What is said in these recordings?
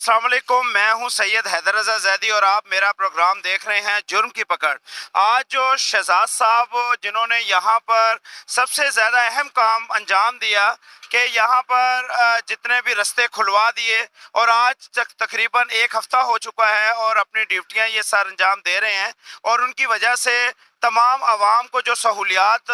अस्सलाम वालेकुम, मैं हूं सैयद हैदर रज़ा ज़ैदी और आप मेरा प्रोग्राम देख रहे हैं जुर्म की पकड़। आज जो शहजाद साहब जिन्होंने यहां पर सबसे ज़्यादा अहम काम अंजाम दिया कि यहां पर जितने भी रास्ते खुलवा दिए और आज तक तकरीबन एक हफ़्ता हो चुका है और अपनी ड्यूटियां ये सर अंजाम दे रहे हैं और उनकी वजह से तमाम आवाम को जो सहूलियात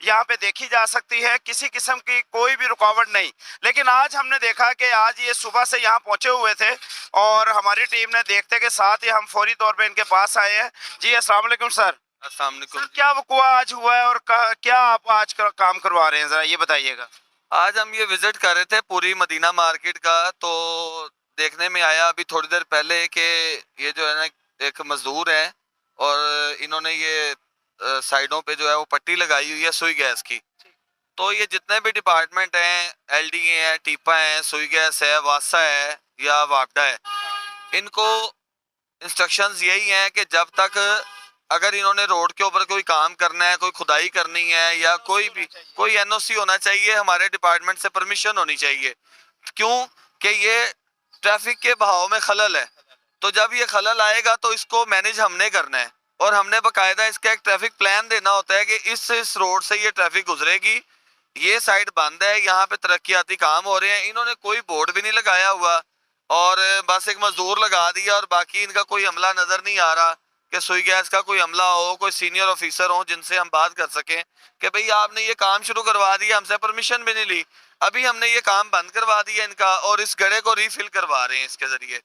यहाँ पे देखी जा सकती है, किसी किस्म की कोई भी रुकावट नहीं। लेकिन आज हमने देखा कि आज ये सुबह से यहाँ पहुँचे हुए थे और हमारी टीम ने देखते के साथ ही हम फौरी तौर पे इनके पास आए हैं। जी अस्सलाम वालेकुम सर। अस्सलाम वालेकुम। क्या वक़ुआ आज हुआ है और क्या आप आज काम करवा रहे हैं, ज़रा ये बताइएगा। आज हम ये विजिट कर रहे थे पूरी मदीना मार्केट का, तो देखने में आया अभी थोड़ी देर पहले कि ये जो है ना एक मजदूर है और इन्होंने ये साइडों पे जो है वो पट्टी लगाई हुई है सुई गैस की। तो ये जितने भी डिपार्टमेंट हैं, एलडीए है, टीपा है, सुई गैस है, वासा है या वापडा है, इनको इंस्ट्रक्शंस यही हैं कि जब तक अगर इन्होंने रोड के ऊपर कोई काम करना है, कोई खुदाई करनी है या कोई एनओसी होना चाहिए, हमारे डिपार्टमेंट से परमिशन होनी चाहिए। क्यों कि ये ट्रैफिक के बहाव में खलल है। तो जब ये खलल आएगा तो इसको मैनेज हमने करना है और हमने बाकायदा इसका एक ट्रैफिक प्लान देना होता है कि इस रोड से ये ट्रैफिक गुजरेगी, ये साइड बंद है, यहाँ पे तरक्याती काम हो रहे हैं। इन्होंने कोई बोर्ड भी नहीं लगाया हुआ और बस एक मजदूर लगा दिया और बाकी इनका कोई अमला नजर नहीं आ रहा कि सुई गैस का कोई अमला हो, कोई सीनियर ऑफिसर हो जिनसे हम बात कर सकें कि भाई आपने ये काम शुरू करवा दिया, हमसे परमिशन भी नहीं ली, अभी हमने ये काम बंद करवा दिया इनका और इस गड्ढे को रीफिल करवा रहे हैं इसके जरिए।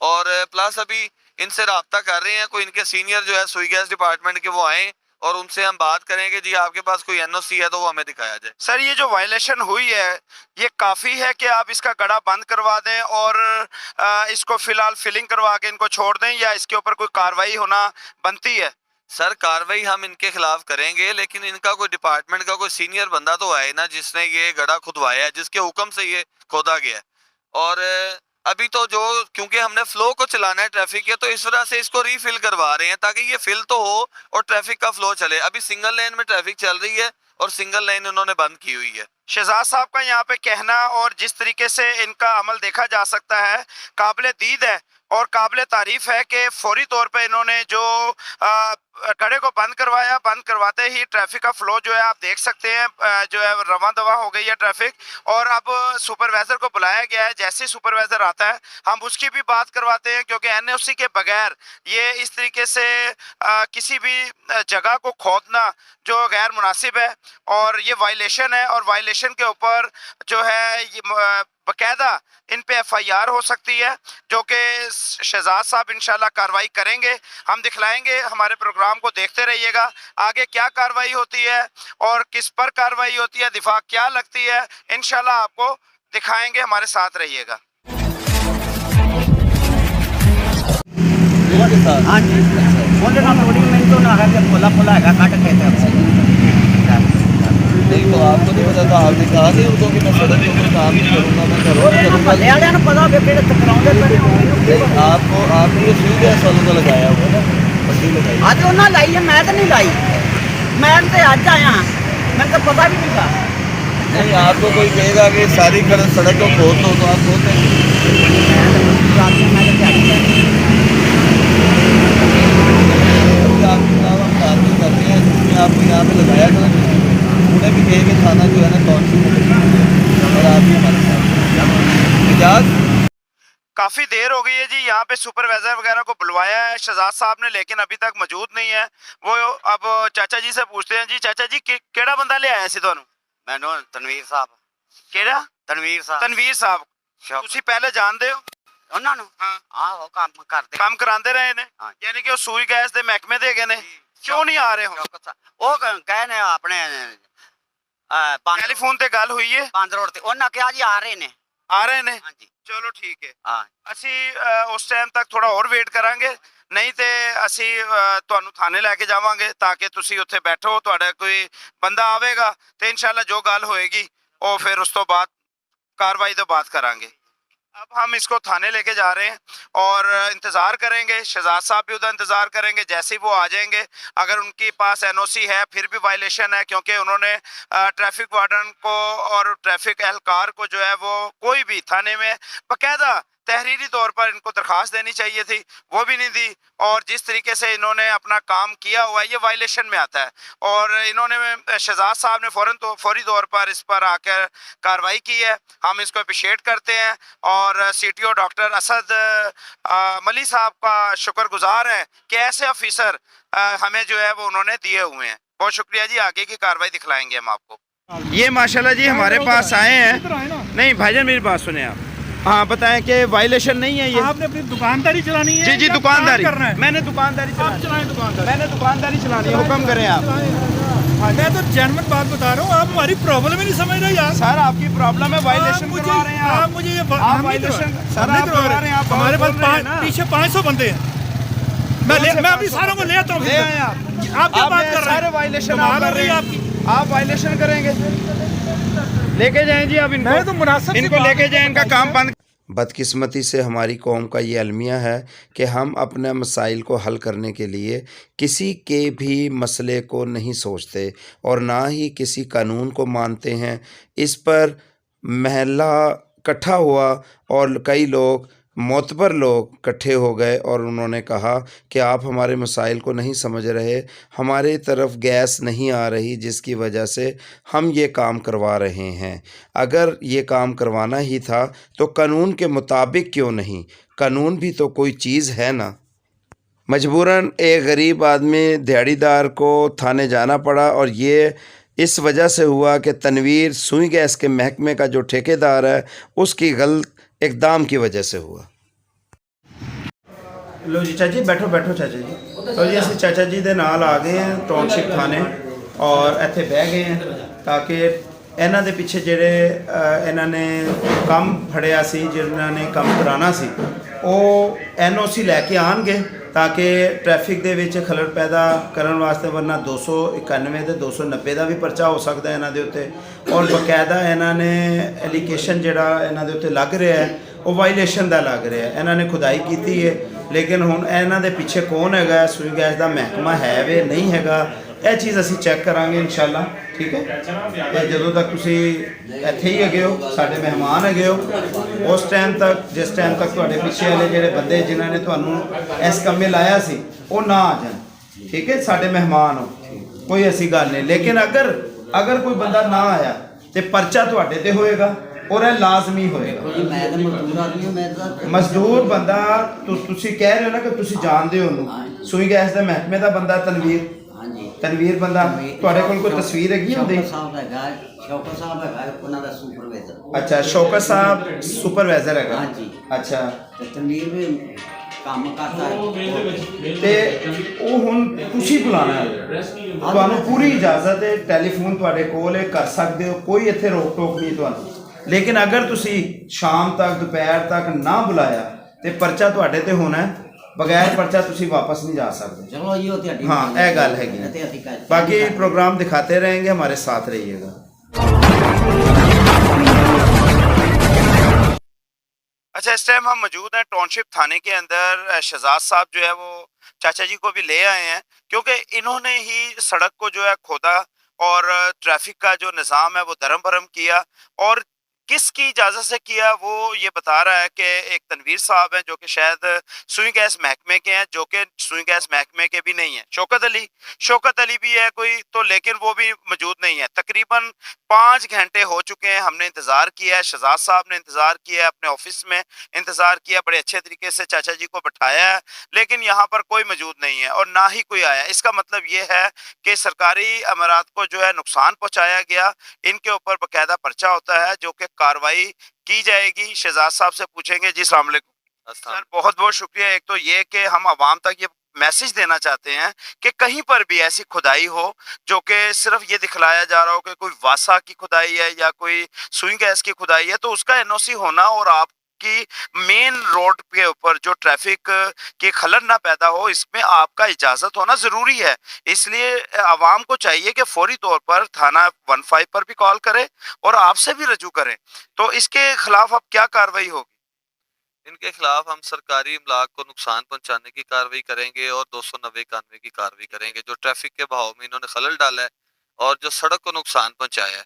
और प्लस अभी इनसे रब्ता कर रहे हैं, कोई इनके सीनियर जो है सुई गैस डिपार्टमेंट के वो आए और उनसे हम बात करें कि जी आपके पास कोई एनओसी है तो वो हमें दिखाया जाए। सर ये जो वायलेशन हुई है ये काफ़ी है कि आप इसका गड़ा बंद करवा दें और इसको फिलहाल फिलिंग करवा के इनको छोड़ दें या इसके ऊपर कोई कार्रवाई होना बनती है? सर कार्रवाई हम इनके खिलाफ करेंगे, लेकिन इनका कोई डिपार्टमेंट का कोई सीनियर बंदा तो आए ना जिसने ये गड़ा खुदवाया है, जिसके हुक्म से ये खोदा गया है। और अभी तो जो क्योंकि हमने फ्लो को चलाना है ट्रैफिक के, तो इस वजह से इसको रीफिल करवा रहे हैं ताकि ये फिल तो हो और ट्रैफिक का फ्लो चले। अभी सिंगल लेन में ट्रैफिक चल रही है और सिंगल लेन उन्होंने बंद की हुई है। शहजाद साहब का यहाँ पे कहना और जिस तरीके से इनका अमल देखा जा सकता है काबिल दीद है और काबिल तारीफ है कि फौरी तौर पे इन्होंने जो गड्ढे को बंद करवाया, बंद करवाते ही ट्रैफिक का फ्लो जो है आप देख सकते हैं जो है रवां दवा हो गई है ट्रैफिक। और अब सुपरवाइज़र को बुलाया गया है, जैसे ही सुपरवाइज़र आता है हम उसकी भी बात करवाते हैं क्योंकि एनओसी के बगैर ये इस तरीके से किसी भी जगह को खोदना जो गैर मुनासिब है और ये वायलेशन है और वायलेशन के ऊपर जो है ये बाकायदा इन पे एफआईआर हो सकती है जो कि शहजाद साहब इंशाल्लाह कार्रवाई करेंगे। हम दिखलाएंगे, हमारे प्रोग्राम को देखते रहिएगा आगे क्या कार्रवाई होती है और किस पर कार्रवाई होती है, दिफा क्या लगती है, इंशाल्लाह आपको दिखाएंगे, हमारे साथ रहिएगा। हाँ जी बोले ना थोड़ी मैं तो ना है फुला फुला है काट कहते हैं नहीं तो आपको नहीं पता, तो आपने कहा नहीं उनको कि मैं सड़क के ऊपर काम नहीं करूँगा, मैं करूँगा। पता आपको आपने ये सुई गैस वालों का लगाया हुआ ना पट्टी लगाई? आज उन्हें लाई है, मैं तो नहीं लाई, मैं तो आज आया, मैं तो पता भी नहीं था। नहीं आपको कोई कहेगा कि सारी सड़क को खोद दो तो आप खोद देंगे? आपके खिलाफ हम कार्रवाई करते हैं, जिसमें आपको यहाँ पे लगाया था उन्हें भी कहेंगे थाना जो है ना काउंसिल और आप भी हमारे साथ इजाज़। काफ़ी देर हो गई है जी, यहाँ पे सुपरवाइजर वगैरह को बुलवाया है शहजाद साहब ने लेकिन अभी तक मौजूद नहीं है। वो अब चाचा जी से पूछते हैं। जी चाचा जी केड़ा बंदा ले आया सी तुहानू? मैनू तनवीर साहब। केड़ा? तनवीर साहब। तनवीर साहब ਤੁਸੀਂ ਪਹਿਲੇ ਜਾਣਦੇ ਹੋ ਉਹਨਾਂ ਨੂੰ? ਹਾਂ ਉਹ ਕੰਮ ਕਰਦੇ, ਕੰਮ ਕਰਾਉਂਦੇ ਰਹੇ ਨੇ, ਹਾਂ। ਯਾਨੀ ਕਿ ਉਹ ਸੂਈ ਗੈਸ ਦੇ ਮਹਿਕਮੇ ਦੇ ਹੈਗੇ ਨੇ। ਕਿਉਂ ਨਹੀਂ ਆ ਰਹੇ ਹੁਣ? ਉਹ ਕਹੇ ਨੇ ਆਪਣੇ ਟੈਲੀਫੋਨ ਤੇ ਗੱਲ ਹੋਈ ਹੈ ਪੰਜ ਰੋਡ ਤੇ, ਉਹਨਾਂ ਕਿਹਾ ਜੀ ਆ ਰਹੇ ਨੇ। ਆ ਰਹੇ ਨੇ? ਹਾਂਜੀ ਚਲੋ ਠੀਕ ਹੈ। ਹਾਂ ਅਸੀਂ ਉਸ ਟਾਈਮ ਤੱਕ ਥੋੜਾ ਹੋਰ ਵੇਟ ਕਰਾਂਗੇ, ਨਹੀਂ ਤੇ ਅਸੀਂ ਤੁਹਾਨੂੰ ਥਾਣੇ ਲੈ ਕੇ ਜਾਵਾਂਗੇ ਤਾਂ ਕਿ ਤੁਸੀਂ ਉੱਥੇ ਬੈਠੋ, ਤੁਹਾਡਾ ਕੋਈ ਬੰਦਾ ਆਵੇਗਾ ਤੇ ਇਨਸ਼ਾਅੱਲਾ ਜੋ ਗੱਲ ਹੋਏਗੀ ਉਹ ਫਿਰ ਉਸ ਤੋਂ ਬਾਅਦ कार्रवाई तो बात करांगे। अब हम इसको थाने लेके जा रहे हैं और इंतज़ार करेंगे, शहजाद साहब भी उधर इंतज़ार करेंगे, जैसे ही वो आ जाएंगे अगर उनके पास एनओसी है फिर भी वायलेशन है क्योंकि उन्होंने ट्रैफिक वार्डन को और ट्रैफिक एहलकार को जो है वो कोई भी थाने में बाकायदा तहरीरी तौर पर इनको दरख्वास्त देनी चाहिए थी, वो भी नहीं दी। और जिस तरीके से इन्होंने अपना काम किया हुआ है ये वायलेशन में आता है। और इन्होंने शहजाद साहब ने फौरी तौर पर इस पर आकर कार्रवाई की है, हम इसको अप्रिशिएट करते हैं। और CTO डॉक्टर असद मली साहब का शुक्रगुजार हैं कि ऐसे ऑफिसर हमें जो है वो उन्होंने दिए हुए हैं। बहुत शुक्रिया जी, आगे की कार्रवाई दिखलाएंगे हम आपको। ये माशाल्लाह जी हमारे पास आए हैं। नहीं भाईजान मेरी बात सुने आप, हाँ बताएं कि वायलेशन नहीं है ये। आपने अपनी दुकानदारी चलानी है। जी दुकानदारी करना है। मैंने दुकानदारी आप चलाएं दुकानदारी। मैंने दुकानदारी चलानी है, हुक्म करें आप। मैं तो जेन्युइन बात बता रहा हूँ, आप हमारी प्रॉब्लम ही नहीं समझ रहे यार। सर आपकी प्रॉब्लम है, वायलेशन करवा रहे हैं आप मुझे ये आप वायलेशन सर आप करवा रहे हैं। आप हमारे बहुत बोल रहे हैं ना। पास पीछे 500 बंदे हैं। मैं अभी सारों को ले आता हूँ। ले आए आप क्या बात कर रहे हैं? सारे वायलेशन कमाल आप हो कर रही रहे है हैं। आप वायलेशन करेंगे, लेके जाएं जी आप मैं तो मुनासिब सी इनको बात लेके जाएं, इनका काम बंद। बदकिस्मती से हमारी कौम का ये अलमिया है कि हम अपने मसाइल को हल करने के लिए किसी के भी मसले को नहीं सोचते और ना ही किसी कानून को मानते हैं। इस पर महल्ला इकट्ठा हुआ और कई लोग मोतबर लोग इकट्ठे हो गए और उन्होंने कहा कि आप हमारे मसाइल को नहीं समझ रहे, हमारे तरफ गैस नहीं आ रही जिसकी वजह से हम ये काम करवा रहे हैं। अगर ये काम करवाना ही था तो कानून के मुताबिक क्यों नहीं, कानून भी तो कोई चीज़ है ना। मजबूरन एक गरीब आदमी दिहाड़ीदार को थाने जाना पड़ा और ये इस वजह से हुआ कि तनवीर सुई गैस के महकमे का जो ठेकेदार है उसकी गलत इकदाम की वजह से हुआ। लो जी चाचा जी बैठो बैठो चाचा जी। तो जी ਅਸੀਂ ਚਾਚਾ ਜੀ ਦੇ ਨਾਲ ਆ ਗਏ ਹਾਂ ਟਾਊਨਸ਼ਿਪ ਥਾਣੇ ਔਰ ਇੱਥੇ ਬਹਿ ਗਏ ਹਾਂ ਤਾਂ ਕਿ ਇਹਨਾਂ ਦੇ ਪਿੱਛੇ ਜਿਹੜੇ ਇਹਨਾਂ ਨੇ ਕੰਮ ਫੜਿਆ ਸੀ, ਜਿਨ੍ਹਾਂ ਨੇ ਕੰਮ ਕਰਾਉਣਾ ਸੀ, ਉਹ NOC ਲੈ ਕੇ ਆਣਗੇ ਤਾਂ ਕਿ ਟ੍ਰੈਫਿਕ ਦੇ ਵਿੱਚ ਖਲਲ ਪੈਦਾ ਕਰਨ ਵਾਸਤੇ, ਵਰਨਾ 291 ਤੇ 290 ਦਾ ਵੀ ਪਰਚਾ ਹੋ ਸਕਦਾ ਇਹਨਾਂ ਦੇ ਉੱਤੇ। ਔਰ ਬਕਾਇਦਾ ਇਹਨਾਂ ਨੇ ਐਲੀਗੇਸ਼ਨ ਜਿਹੜਾ ਇਹਨਾਂ ਦੇ ਉੱਤੇ ਲੱਗ ਰਿਹਾ ਹੈ ਉਹ ਵਾਇਲੇਸ਼ਨ ਦਾ ਲੱਗ ਰਿਹਾ ਹੈ। ਇਹਨਾਂ ਨੇ ਖੁਦਾਈ ਕੀਤੀ ਹੈ, ਲੇਕਿਨ ਹੁਣ ਇਹਨਾਂ ਦੇ ਪਿੱਛੇ ਕੌਣ ਹੈਗਾ, ਸੂਈ ਗੈਸ ਦਾ ਮਹਿਕਮਾ ਹੈ ਵੇ ਨਹੀਂ ਹੈਗਾ, ਇਹ ਚੀਜ਼ ਅਸੀਂ ਚੈੱਕ ਕਰਾਂਗੇ ਇਨਸ਼ਾਅੱਲਾ। ਠੀਕ ਹੈ, ਤੇ ਜਦੋਂ ਤੱਕ ਤੁਸੀਂ ਇੱਥੇ ਹੀ ਹੈਗੇ ਹੋ, ਸਾਡੇ ਮਹਿਮਾਨ ਹੈਗੇ ਹੋ, ਉਸ ਟਾਈਮ ਤੱਕ, ਜਿਸ ਟਾਈਮ ਤੱਕ ਤੁਹਾਡੇ ਪਿੱਛੇ ਵਾਲੇ ਜਿਹੜੇ ਬੰਦੇ ਜਿਨ੍ਹਾਂ ਨੇ ਤੁਹਾਨੂੰ ਇਸ ਕੰਮੇ ਲਾਇਆ ਸੀ ਉਹ ਨਾ ਆ ਜਾਣ। ਠੀਕ ਹੈ, ਸਾਡੇ ਮਹਿਮਾਨ ਹੋ, ਕੋਈ ਐਸੀ ਗੱਲ ਨਹੀਂ। ਲੇਕਿਨ ਅਗਰ ਕੋਈ ਬੰਦਾ ਨਾ ਆਇਆ ਤੇ ਪਰਚਾ ਤੁਹਾਡੇ ਤੇ ਹੋਏਗਾ ਔਰ ਇਹ ਲਾਜ਼ਮੀ ਹੋਏਗਾ। ਮੈਂ ਤਾਂ ਮਜ਼ਦੂਰ ਆਦਮੀ ਹਾਂ, ਮੈਂ ਤਾਂ ਮਜ਼ਦੂਰ ਬੰਦਾ ਤੁਸੀਂ ਕਹਿ ਰਹੇ ਹੋ ਨਾ ਕਿ ਤੁਸੀਂ ਜਾਣਦੇ ਹੋ ਉਹਨੂੰ, ਸੂਈ ਗੈਸ ਦੇ ਮਹਿਕਮੇ ਦਾ ਬੰਦਾ ਤਨਵੀਰ। ਹਾਂਜੀ ਤਨਵੀਰ ਬੰਦਾ, ਤੁਹਾਡੇ ਕੋਲ ਕੋਈ ਤਸਵੀਰ ਹੈਗੀ ਉਹਦੀ? ਸ਼ੌਕਤ ਸਾਹਿਬ ਹੈਗਾ, ਸ਼ੌਕਤ ਸਾਹਿਬ ਹੈਗਾ ਉਹਨਾਂ ਦਾ ਸੁਪਰਵਾਈਜ਼ਰ। ਅੱਛਾ, ਸ਼ੌਕਤ ਸਾਹਿਬ ਸੁਪਰਵਾਈਜ਼ਰ ਹੈਗਾ। ਹਾਂਜੀ। ਅੱਛਾ, ਤੇ ਤਨਵੀਰ ਵੀ ਕੰਮ ਕਰਦਾ ਹੈ। ਤੇ ਉਹ ਹੁਣ ਤੁਸੀਂ ਬੁਲਾਣਾ ਹੈ, ਤੁਹਾਨੂੰ ਪੂਰੀ ਇਜਾਜ਼ਤ ਹੈ, ਟੈਲੀਫੋਨ ਤੁਹਾਡੇ ਕੋਲ ਹੈ, ਕਰ ਸਕਦੇ ਹੋ, ਕੋਈ ਇੱਥੇ ਰੋਕ ਟੋਕ ਨਹੀਂ ਤੁਹਾਨੂੰ। ਲੇਕਿਨ ਅਗਰ ਤੁਸੀਂ ਸ਼ਾਮ ਤੱਕ ਦੁਪਹਿਰ ਤੱਕ ਨਾ ਬੁਲਾਇਆ ਤੇ ਪਰਚਾ ਤੁਹਾਡੇ ਤੇ ਹੋਣਾ ਹੈ, ਬਗੈਰ ਪਰਚਾ ਤੁਸੀਂ ਵਾਪਸ ਨਹੀਂ ਜਾ ਸਕਦੇ। ਚਲੋ ਜੀ, ਉਹ ਤੁਹਾਡੀ हाँ ਇਹ ਗੱਲ ਹੈਗੀ ਤੇ ਅਸੀਂ ਕਰ बाकी प्रोग्राम दिखाते रहेंगे, हमारे साथ रहिएगा। अच्छा, इस टाइम हम मौजूद हैं टाउनशिप थाने के अंदर। शहजाद साहब जो है वो चाचा जी को भी ले आए हैं क्योंकि इन्होंने ही सड़क को जो है खोदा और ट्रैफिक का जो निज़ाम है वो धर्म भरम किया। और किसकी इजाज़त से किया वो ये बता रहा है कि एक तनवीर साहब हैं जो कि शायद सुई गैस महकमे के हैं, जो कि सुई गैस महकमे के भी नहीं हैं। शौकत अली भी है कोई तो, लेकिन वो भी मौजूद नहीं है। तकरीबन 5 घंटे हो चुके हैं, हमने इंतज़ार किया है, शहजाद साहब ने इंतज़ार किया है, अपने ऑफिस में इंतज़ार किया, बड़े अच्छे तरीके से चाचा जी को बैठाया है, लेकिन यहाँ पर कोई मौजूद नहीं है और ना ही कोई आया। इसका मतलब ये है कि सरकारी अमारात को जो है नुकसान पहुँचाया गया। इनके ऊपर बाकायदा पर्चा होता है जो कि कार्रवाई की जाएगी। शहजाद साहब से पूछेंगे। जी अस्सलाम वालेकुम सर, बहुत बहुत शुक्रिया। एक तो ये कि हम आवाम तक ये मैसेज देना चाहते हैं कि कहीं पर भी ऐसी खुदाई हो जो कि सिर्फ ये दिखलाया जा रहा हो कि कोई वासा की खुदाई है या कोई सुई गैस की खुदाई है, तो उसका NOC होना और आपकी मेन रोड के ऊपर जो ट्रैफिक की खलल ना पैदा हो, इसमें आपका इजाज़त होना ज़रूरी है। इसलिए आवाम को चाहिए कि फौरी तौर पर थाना 15 पर भी कॉल करें और आपसे भी रजू करें। तो इसके खिलाफ अब क्या कार्रवाई होगी? इनके खिलाफ हम सरकारी इमलाक को नुकसान पहुंचाने की कार्रवाई करेंगे और 291 की कार्रवाई करेंगे। जो ट्रैफिक के बहाव में इन्होंने खलल डाला है और जो सड़क को नुकसान पहुंचाया है,